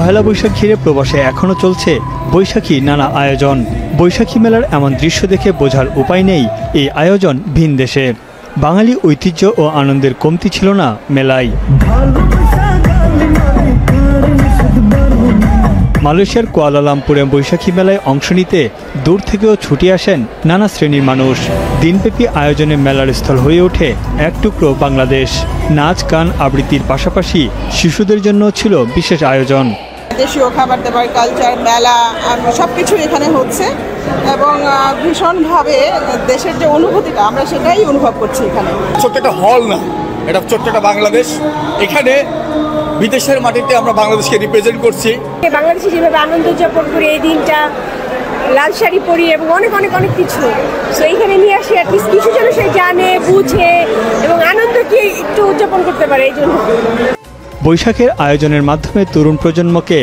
পহেলা বৈশাখ ঘিরে প্রবাসে এখনও চলছে বৈশাখী নানা আয়োজন। বৈশাখী মেলার এমন দৃশ্য দেখে বোঝার উপায় নেই এই আয়োজন ভিন দেশের। বাঙালি ঐতিহ্য ও আনন্দের কমতি ছিল না মেলায়। মালয়েশিয়ার কুয়ালালামপুরে বৈশাখী মেলায় অংশ নিতে দূর থেকেও ছুটে আসেন নানা শ্রেণীর মানুষ। দিনব্যাপী আয়োজনে মেলার স্থল হয়ে ওঠে এক টুকরো বাংলাদেশ। নাচ গান আবৃত্তির পাশাপাশি শিশুদের জন্য ছিল বিশেষ আয়োজন। দেশীয় খাবার দাবার, কালচার, মেলা সবকিছু এখানে হচ্ছে এবং ভীষণভাবে দেশের যে অনুভূতিটা আমরা সেটাই অনুভব করছি এখানে। ছোট্ট একটা হল না, এটা ছোট্ট একটা বাংলাদেশ। এখানে বিদেশের মাটিতে আমরা বাংলাদেশকে রিপ্রেজেন্ট করছি। বাংলাদেশে যেভাবে আনন্দ উদযাপন করি এই দিনটা, লাল শাড়ি পরি এবং অনেক অনেক অনেক কিছু, তো এইখানে নিয়ে আসি অ্যাটলিস্ট কিছু যেন সে জানে, বুঝে এবং আনন্দকে একটু উদযাপন করতে পারে। এই জন্য বৈশাখের আয়োজনের মাধ্যমে তরুণ প্রজন্মকে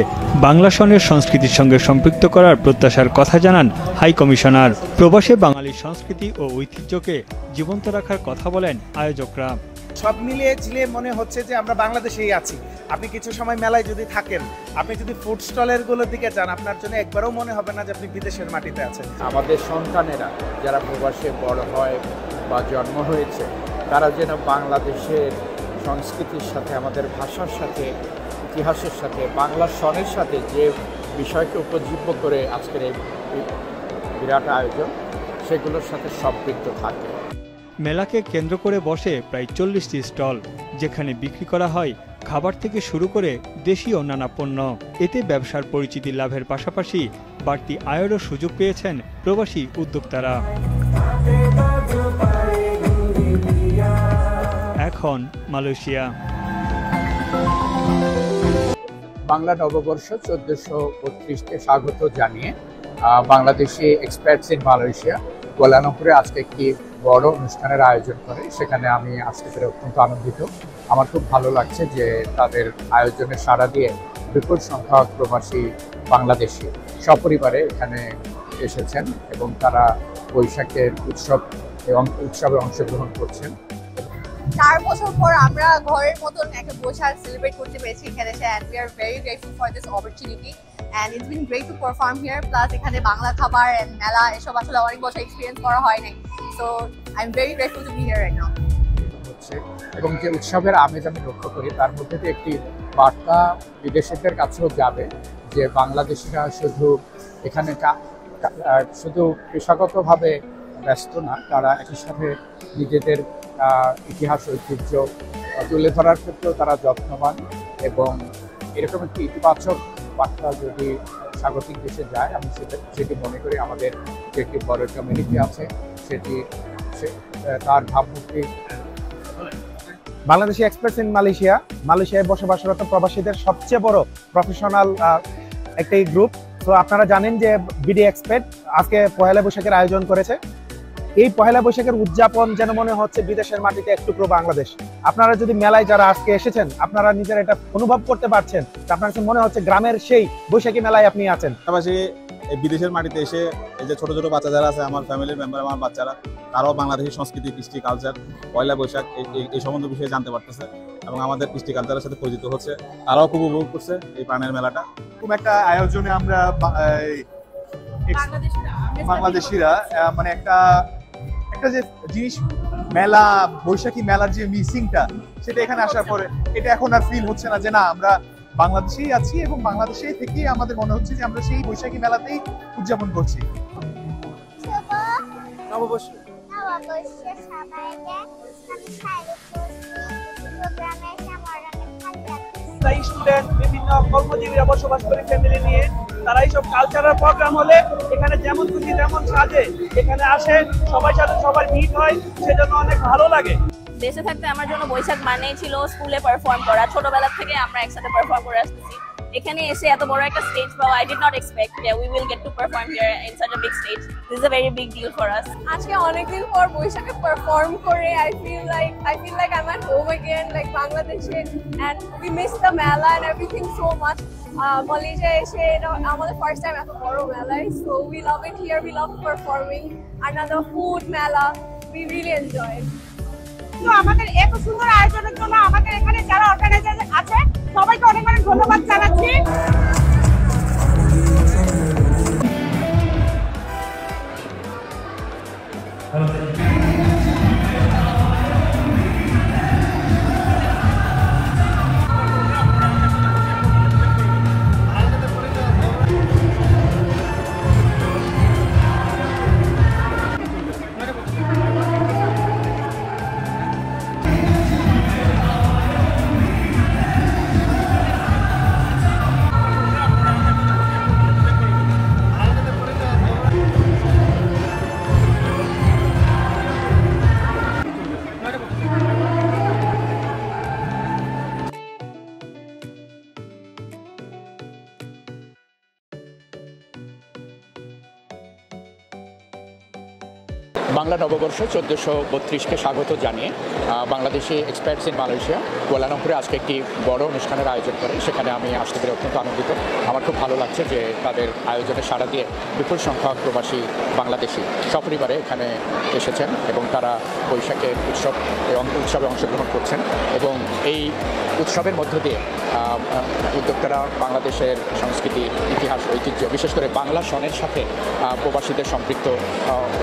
বাংলা সনের সংস্কৃতির সঙ্গে সম্পৃক্ত করার প্রত্যাশার কথা জানান হাই কমিশনার। প্রবাসে বাঙালির সংস্কৃতি ও ঐতিহ্যকে জীবন্ত রাখার কথা বলেন আয়োজকরা। সব মিলিয়ে ঝিলে মনে হচ্ছে যে আমরা বাংলাদেশেই আছি। আপনি কিছু সময় মেলায় যদি থাকেন, আপনি যদি ফুড স্টলের গুলোর দিকে যান, আপনার জন্য একবারও মনে হবে না যে আপনি বিদেশের মাটিতে আছেন। আমাদের সন্তানেরা যারা প্রবাসে বড় হয় বা জন্ম হয়েছে, তারা যেন বাংলাদেশের সংস্কৃতির সাথে, আমাদের ভাষার সাথে, ইতিহাসের সাথে, বাংলা সনের সাথে যে বিষয়কে উপজীব্য করে আজকের এই বিরাট আয়োজন, সেগুলোর সাথে সম্পৃক্ত থাকে। মেলাকে কেন্দ্র করে বসে প্রায় 40টি স্টল, যেখানে বিক্রি করা হয় খাবার থেকে শুরু করে দেশীয় নানা পণ্য। এতে ব্যবসার পরিচিতি লাভের পাশাপাশি বাড়তি আয়েরও সুযোগ পেয়েছেন প্রবাসী উদ্যোক্তারা। এখন মালয়েশিয়া। বাংলা নববর্ষ 1432-কে স্বাগত জানিয়ে বাংলাদেশি এক্সপার্টস ইন মালয়েশিয়া কুয়ালালামপুরে আজকে একটি বড় অনুষ্ঠানের আয়োজন করে। সেখানে আমি আসতে পেরে অত্যন্ত আনন্দিত। আমার খুব ভালো লাগছে যে তাদের আয়োজনে সাড়া দিয়ে বিপুল সংখ্যক প্রবাসী বাংলাদেশি সপরিবারে এখানে এসেছেন এবং তারা বৈশাখের উৎসবে অংশগ্রহণ করছেন। 4 বছর পর আমরা ঘরের মতন একটা বৈশাখ সেলিব্রেট করতে পেরেছি এখানে এসে, and we are very grateful for this opportunity and it's been great to perform here. Plus এখানে বাংলা খাবার and মেলা এসব আসলে অনেক বছর এক্সপেরিয়েন্স করা হয় নাই, so I'm very grateful to be here right now. এবং যে উৎসবের আমেজ আমি লক্ষ্য করি, তার মধ্যে দিয়ে একটি বার্তা বিদেশিদের কাছেও যাবে যে বাংলাদেশিরা শুধু এখানে শুধু পেশাগতভাবে ব্যস্ত না, তারা একই সাথে নিজেদের ইতিহাস ঐতিহ্য তুলে ধরার ক্ষেত্রেও তারা যত্নবান। এবং এরকম একটি ইতিবাচক বার্তা যদি স্বাগতিক দেশে যায়, আমি সেটি মনে করি আমাদের যে একটি বড় কমিউনিটি আছে সেটি তার ভাবমূর্তি। বাংলাদেশি এক্সপার্টস ইন মালয়েশিয়ায় বসবাসরত প্রবাসীদের সবচেয়ে বড় প্রফেশনাল একটি গ্রুপ। তো আপনারা জানেন যে বিডি এক্সপার্ট আজকে পহেলা বৈশাখের আয়োজন করেছে। এই পহেলা বৈশাখের উদযাপন যেন মনে হচ্ছে বিদেশের মাটিতে এক টুকরো বাংলাদেশ। আপনারা যদি মেলায় যারা আজকে এসেছেন, আপনারা নিজেরা এটা অনুভব করতে পারছেন, আপনার কাছে মনে হচ্ছে গ্রামের সেই বৈশাখী মেলায় আপনি আছেন। পাশাপাশি এই বিদেশের মাটিতে এসে এই যে ছোট ছোট বাচ্চা যারা আছে, আমার ফ্যামিলির মেম্বার, আমার বাচ্চারা, তারাও বাংলাদেশের সংস্কৃতি, কৃষ্টি, কালচার, পয়লা বৈশাখ এই সমস্ত বিষয়ে জানতে পারতেছে এবং আমাদের কৃষ্টি কালচারের সাথে পরিচিত হচ্ছে। তারাও খুব উপভোগ করছে এই প্রাণের মেলাটা। খুব একটা আয়োজনে আমরা বাংলাদেশিরা মানে একটা যে জিনিস, মেলা, বৈশাখী মেলার যে মিসিংটা, সেটা এখানে আসার পরে এটা এখন আর ফিল হচ্ছে না যে না আমরা বাংলাদেশেই আছি এবং বাংলাদেশে থেকেই আমাদের মনে হচ্ছে যে আমরা সেই বৈশাখী মেলাতেই উদযাপন করছি। স্টুডেন্ট, বিভিন্ন কর্মজীবীরা বসবাস করে ফ্যামিলি নিয়ে, তারা এইসব কালচারাল প্রোগ্রাম হলে এখানে যেমন খুশি তেমন সাজে এখানে আসে, সবার সাথে সবার মিট হয়, সেজন্য অনেক ভালো লাগে। দেশে থাকতে আমার জন্য বৈশাখ মানেই ছিল স্কুলে পারফর্ম করা। ছোটবেলা থেকে আমরা একসাথে পারফর্ম করে আসতেছি। এখানে এসে এত বড় একটা স্টেজ পাওয়া, I did not expect that we will get to perform here in such a big stage. This is a very big deal for us. আজকে অনেকদিন পর বৈশাখে পারফর্ম করে I feel like I'm at home again, like Bangladesh, and we miss the mela and everything so much. Malaysia এসে এটা আমাদের first time এত বড় মেলায়, so we love it here, we love performing. Another food mela, we really enjoy it. তো আমাদের এত সুন্দর আয়োজনের জন্য আমাদের এখানে যারা অর্গানাইজার আছে সবাইকে অনেক অনেক ধন্যবাদ জানাচ্ছি। বাংলা নববর্ষ 1432কে স্বাগত জানিয়ে বাংলাদেশি এক্সপার্টস ইন মালয়েশিয়া কুয়ালালামপুরে আজকে একটি বড় অনুষ্ঠানের আয়োজন করে, সেখানে আমি আসতে পেরে অত্যন্ত আনন্দিত। আমার খুব ভালো লাগছে যে তাদের আয়োজনে সাড়া দিয়ে বিপুল সংখ্যক প্রবাসী বাংলাদেশি সপরিবারে এখানে এসেছেন এবং তারা বৈশাখের উৎসবে অংশগ্রহণ করছেন এবং এই উৎসবের মধ্য দিয়ে উদ্যোক্তারা বাংলাদেশের সংস্কৃতি, ইতিহাস, ঐতিহ্য, বিশেষ করে বাংলা সনের সাথে প্রবাসীদের সম্পৃক্ত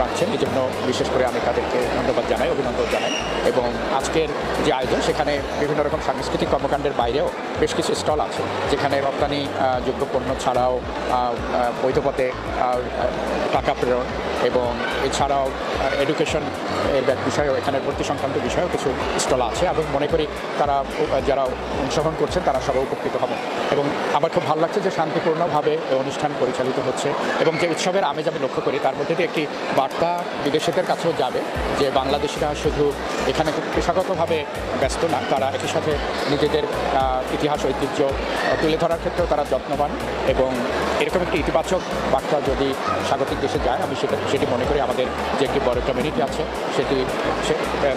রাখছেন। এই জন্য বিশেষ করে আমি তাদেরকে ধন্যবাদ জানাই, অভিনন্দন জানাই। এবং আজকের যে আয়োজন সেখানে বিভিন্ন রকম সাংস্কৃতিক কর্মকাণ্ডের বাইরেও বেশ কিছু স্টল আছে, যেখানে রপ্তানি যোগ্য পণ্য ছাড়াও বৈধ পথে টাকা প্রেরণ এবং এছাড়াও এডুকেশন এর বিষয়েও এখানে ভর্তি সংক্রান্ত বিষয়েও কিছু স্টল আছে এবং মনে করি তারা যারা অংশগ্রহণ করছেন তারা সবাই উপকৃত হবেন। এবং আমার খুব ভালো লাগছে যে শান্তিপূর্ণভাবে এই অনুষ্ঠান পরিচালিত হচ্ছে এবং যে উৎসবের আমেজ আমি লক্ষ্য করি তার মধ্যে দিয়ে একটি বার্তা বিদেশিদের কাছেও যাবে যে বাংলাদেশিরা শুধু এখানে পেশাগতভাবে ব্যস্ত না, তারা একই সাথে নিজেদের ইতিহাস, ঐতিহ্য তুলে ধরার ক্ষেত্রেও তারা যত্নবান এবং এরকম একটি ইতিবাচক বার্তা যদি স্বাগতিক দেশে যায় আমি সেটি মনে করি আমাদের যে একটি বড় কমিউনিটি আছে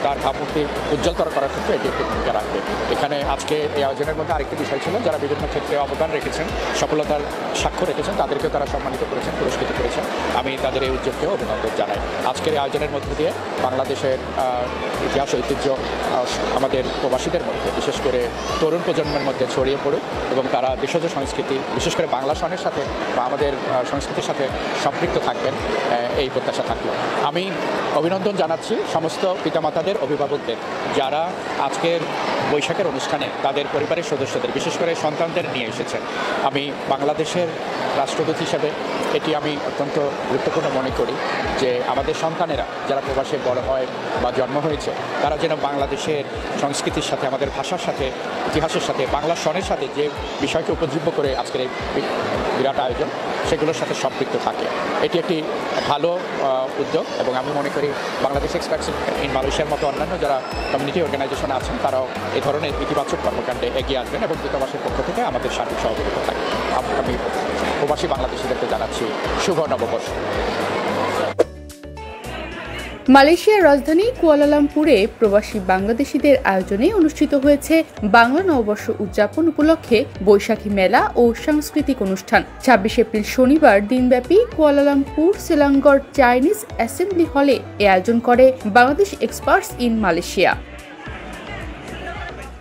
তার ভাবমূর্তি উজ্জ্বলতর করার ক্ষেত্রে এটি একটি ভূমিকা রাখবে। এখানে আজকে এই আয়োজনের মধ্যে আরেকটি বিষয় ছিল, যারা বিভিন্ন ক্ষেত্রে অবদান রেখেছেন, সফলতার সাক্ষ্য রেখেছেন, তাদেরকেও তারা সম্মানিত করেছেন, পুরস্কৃত করেছেন। আমি তাদের এই উদ্যোগকেও অভিনন্দন জানাই। আজকের এই আয়োজনের মধ্যে দিয়ে বাংলাদেশের ইতিহাস, ঐতিহ্য আমাদের প্রবাসীদের মধ্যে, বিশেষ করে তরুণ প্রজন্মের মধ্যে ছড়িয়ে পড়ুক এবং তারা দেশজ সংস্কৃতি, বিশেষ করে বাংলা সনের সাথে বা আমাদের সংস্কৃতির সাথে সম্পৃক্ত থাকবেন, এই প্রত্যাশা থাকলো। আমি অভিনন্দন জানাচ্ছি সমস্ত পিতামাতাদের, অভিভাবকদের যারা আজকের বৈশাখের অনুষ্ঠানে তাদের পরিবারের সদস্যদের, বিশেষ করে সন্তানদের নিয়ে এসেছেন। আমি বাংলাদেশের রাষ্ট্রদূত হিসেবে এটি আমি অত্যন্ত গুরুত্বপূর্ণ মনে করি যে আমাদের সন্তানেরা যারা প্রবাসে বড় হয় বা জন্ম হয়েছে তারা যেন বাংলাদেশের সংস্কৃতির সাথে, আমাদের ভাষার সাথে, ইতিহাসের সাথে, বাংলা সনের সাথে যে বিষয়কে উপজীব্য করে আজকের এই বিরাট আয়োজন সেগুলোর সাথে সম্পৃক্ত থাকে। এটি একটি ভালো উদ্যোগ এবং আমি মনে করি বাংলাদেশ এক্সপার্টস ইন মালয়েশিয়ার মতো অন্যান্য যারা কমিউনিটি অর্গানাইজেশন আছেন তারাও এই ধরনের ইতিবাচক কর্মকাণ্ডে এগিয়ে আসবেন এবং দূতাবাসের পক্ষ থেকে আমাদের সার্বিক সহযোগিতা থাকবে। আমি প্রবাসী বাংলাদেশিদেরকে জানাচ্ছি শুভ নববর্ষ। মালয়েশিয়ার রাজধানী কুয়ালালামপুরে প্রবাসী বাংলাদেশিদের আয়োজনে অনুষ্ঠিত হয়েছে বাংলা নববর্ষ উদযাপন উপলক্ষে বৈশাখী মেলা ও সাংস্কৃতিক অনুষ্ঠান। 26 এপ্রিল শনিবার দিনব্যাপী কুয়ালালামপুর সেলাঙ্গড় চাইনিজ অ্যাসেম্বলি হলে এ আয়োজন করে বাংলাদেশ এক্সপার্টস ইন মালয়েশিয়া।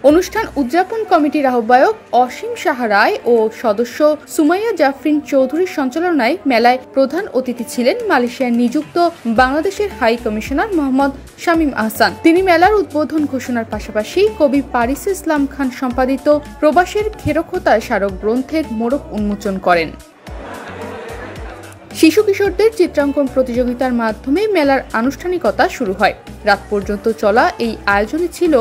অনুষ্ঠান উদযাপন কমিটির আহ্বায়ক অসীম সাহা রায় ও সদস্য সুমাইয়া জাফরিন চৌধুরীর সঞ্চালনায় মেলায় প্রধান অতিথি ছিলেন মালয়েশিয়ার নিযুক্ত বাংলাদেশের হাই কমিশনার মোহাম্মদ শামীম আহসান। তিনি মেলার উদ্বোধন ঘোষণার পাশাপাশি কবি পারিস ইসলাম খান সম্পাদিত প্রবাসের ক্ষেরক্ষতায় স্মারক গ্রন্থের মোড়ক উন্মোচন করেন। শিশু কিশোরদের চিত্রাঙ্কন প্রতিযোগিতার মাধ্যমে মেলার আনুষ্ঠানিকতা শুরু হয়। রাত পর্যন্ত চলা এই আয়োজনে ছিল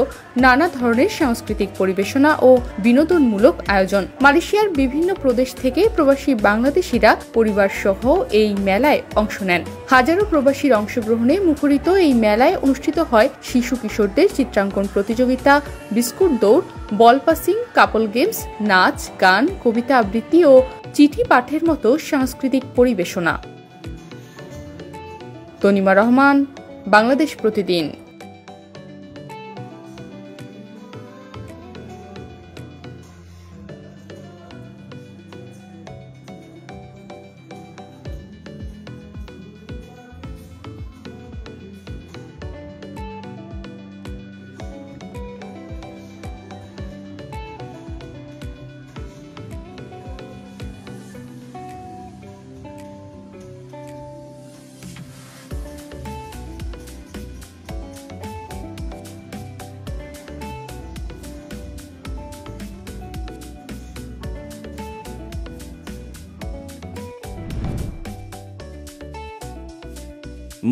নানা ধরনের সাংস্কৃতিক পরিবেশনা ও বিনোদনমূলক আয়োজন। মালয়েশিয়ার বিভিন্ন প্রদেশ থেকে প্রবাসী বাংলাদেশিরা পরিবার সহ এই মেলায় অংশ নেন। হাজারো প্রবাসীর অংশগ্রহণে মুখরিত এই মেলায় অনুষ্ঠিত হয় শিশু কিশোরদের চিত্রাঙ্কন প্রতিযোগিতা, বিস্কুট দৌড়, বল পাসিং, কাপল গেমস, নাচ, গান, কবিতা আবৃত্তি ও চিঠি পাঠের মতো সাংস্কৃতিক পরিবেশনা। তনিমা রহমান, বাংলাদেশ প্রতিদিন।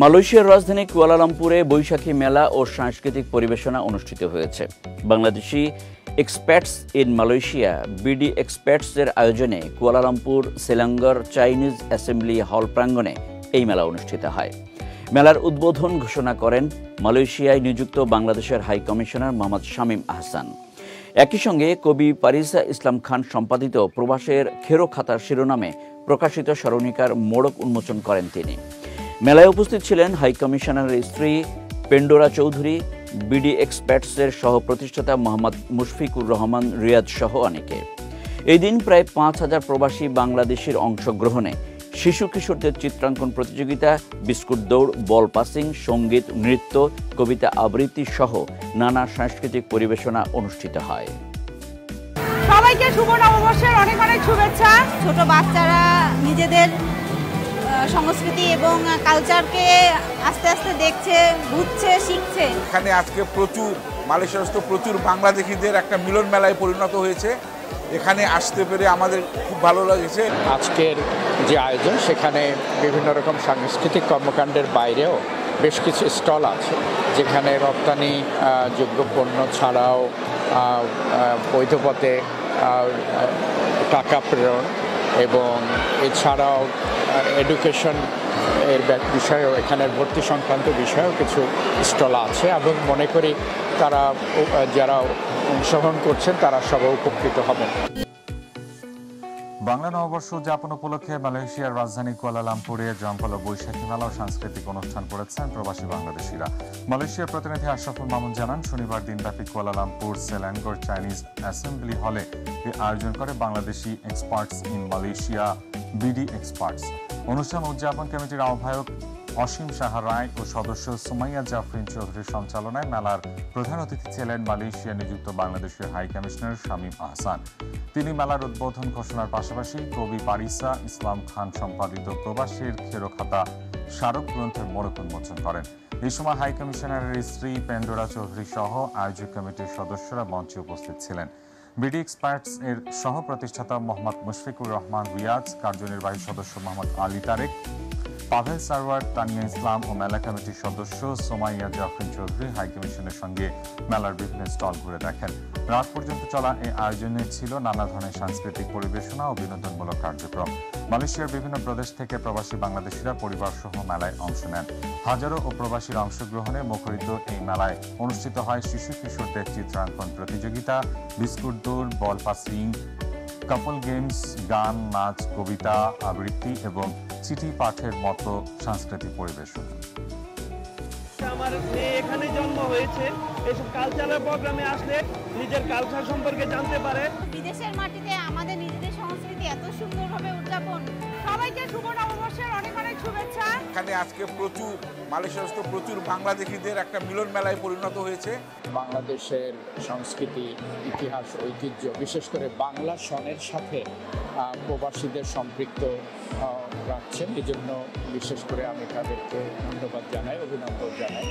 মালয়েশিয়ার রাজধানী কুয়ালালামপুরে বৈশাখী মেলা ও সাংস্কৃতিক পরিবেশনা অনুষ্ঠিত হয়েছে। বাংলাদেশি এক্সপ্যাটস ইন মালয়েশিয়া বিডি এক্সপ্যাটসের আয়োজনে কুয়ালালামপুর সেলাঙ্গার চাইনিজ অ্যাসেম্বলি হল প্রাঙ্গণে এই মেলা অনুষ্ঠিত হয়। মেলার উদ্বোধন ঘোষণা করেন মালয়েশিয়ায় নিযুক্ত বাংলাদেশের হাই কমিশনার মোহাম্মদ শামীম আহসান। একই সঙ্গে কবি পারিসা ইসলাম খান সম্পাদিত প্রবাসের খেরো খাতার শিরোনামে প্রকাশিত স্মরণিকার মোড়ক উন্মোচন করেন তিনি। মেলায় উপস্থিত ছিলেন হাই কমিশনারের স্ত্রী পেন্ডোরা চৌধুরী, বিডি এক্সপ্যাটসের সহ প্রতিষ্ঠাতা মোহাম্মদ মুশফিকুর রহমান রিয়াদ সহ অনেকে। এই দিন প্রায় ৫,০০০ প্রবাসী বাংলাদেশির অংশগ্রহণে শিশু কিশোরদের চিত্রাঙ্কন প্রতিযোগিতা, বিস্কুট দৌড়, বল পাসিং, সঙ্গীত, নৃত্য, কবিতা আবৃত্তি সহ নানা সাংস্কৃতিক পরিবেশনা অনুষ্ঠিত হয়। সবাইকে শুভ নববর্ষের অনেক অনেক শুভেচ্ছা। ছোট বাচ্চারা নিজেদের সংস্কৃতি এবং কালচারকে আস্তে আস্তে দেখছে, বুঝছে, শিখছে। এখানে আজকে প্রচুর মালয়েশিয়াস্থ প্রচুর বাংলাদেশিদের একটা মিলন মেলায় পরিণত হয়েছে। এখানে আসতে পেরে আমাদের খুব ভালো লাগছে। আজকের যে আয়োজন সেখানে বিভিন্ন রকম সাংস্কৃতিক কর্মকাণ্ডের বাইরেও বেশ কিছু স্টল আছে, যেখানে রপ্তানি যোগ্য পণ্য ছাড়াও বৈধ পথে টাকা প্রেরণ এবং এছাড়াও এডুকেশন এর বিষয়েও এখানের ভর্তি সংক্রান্ত বিষয়েও কিছু স্টল আছে এবং মনে করি তারা যারা অংশগ্রহণ করছেন তারা সবাই উপকৃত হবেন। বাংলা নববর্ষ উদযাপন উপলক্ষে মালয়েশিয়ার রাজধানী কুয়ালালামপুরে জমকালো বৈশাখী মেলা ও সাংস্কৃতিক অনুষ্ঠান করেছেন প্রবাসী বাংলাদেশিরা। মালয়েশিয়ার প্রতিনিধি আশরাফুল মামুন জানান, শনিবার দিনব্যাপী কুয়ালালামপুর সেলাঙ্গর চাইনিজ অ্যাসেম্বলি হলে আয়োজন করে Bangladeshi experts in Malaysia BD experts. অনুষ্ঠান উদযাপন কমিটির আহ্বায়ক অসীম সাহা রায় ও সদস্য সুমাইয়া জাফরিন চৌধুরীর সঞ্চালনায় মেলার প্রধান অতিথি ছিলেন মালয়েশিয়া নিযুক্ত বাংলাদেশের হাই কমিশনার শামীম আহসান। তিনি মেলার উদ্বোধন ঘোষণার পাশাপাশি কবি পারিসা ইসলাম খান সম্পাদিত প্রবাসের খেরো খাতা স্মারক গ্রন্থের মোড়ক উন্মোচন করেন। এই সময় হাই কমিশনারের স্ত্রী পেন্ডোরা চৌধুরী সহ আয়োজক কমিটির সদস্যরা মঞ্চে উপস্থিত ছিলেন। বিডি এক্সপার্টস এর সহ প্রতিষ্ঠাতা মোহাম্মদ মুশফিকুর রহমান রিয়াজ, কার্যনির্বাহী সদস্য মোহাম্মদ আলী তারেক, পাভেল সারওয়ার, তানিয়া ইসলাম ও মেলা কমিটির সদস্য সোমাইয়া জাফরিন চৌধুরী হাই কমিশনের সঙ্গে মেলার বিভিন্ন স্টল ঘুরে দেখেন। রাত পর্যন্ত চলা এই আয়োজনে ছিল নানা ধরনের সাংস্কৃতিক পরিবেশনা ও বিনোদনমূলক কার্যক্রম। মালয়েশিয়ার বিভিন্ন প্রদেশ থেকে প্রবাসী বাংলাদেশিরা পরিবার সহ মেলায় অংশ নেন। হাজারো ও প্রবাসীর অংশগ্রহণে মুখরিত এই মেলায় অনুষ্ঠিত হয় শিশু কিশোরদের চিত্রাঙ্কন প্রতিযোগিতা, বিস্কুট দৌড়, বল পাসিং, কাপল গেমস, গান, নাচ, কবিতা আবৃত্তি এবং চিঠি পাঠের মতো সাংস্কৃতিক পরিবেশনা। আমার মেয়ে এখানে জন্ম হয়েছে, এইসব কালচারাল প্রোগ্রামে আসলে নিজের কালচার সম্পর্কে জানতে পারে। বিদেশের মাটিতে আমাদের নিজেদের সংস্কৃতি এত সুন্দরভাবে উদযাপন। সবাইকে শুভ নববর্ষের অনেক অনেক শুভেচ্ছা। এখানে আজকে প্রচুর মালয়েশিয়াস্থ প্রচুর বাংলাদেশিদের একটা মিলন মেলায় পরিণত হয়েছে। বাংলাদেশের সংস্কৃতি, ইতিহাস, ঐতিহ্য, বিশেষ করে বাংলা সনের সাথে প্রবাসীদের সম্পৃক্ত রাখছেন। এই জন্য বিশেষ করে আমি তাদেরকে ধন্যবাদ জানাই, অভিনন্দন জানাই।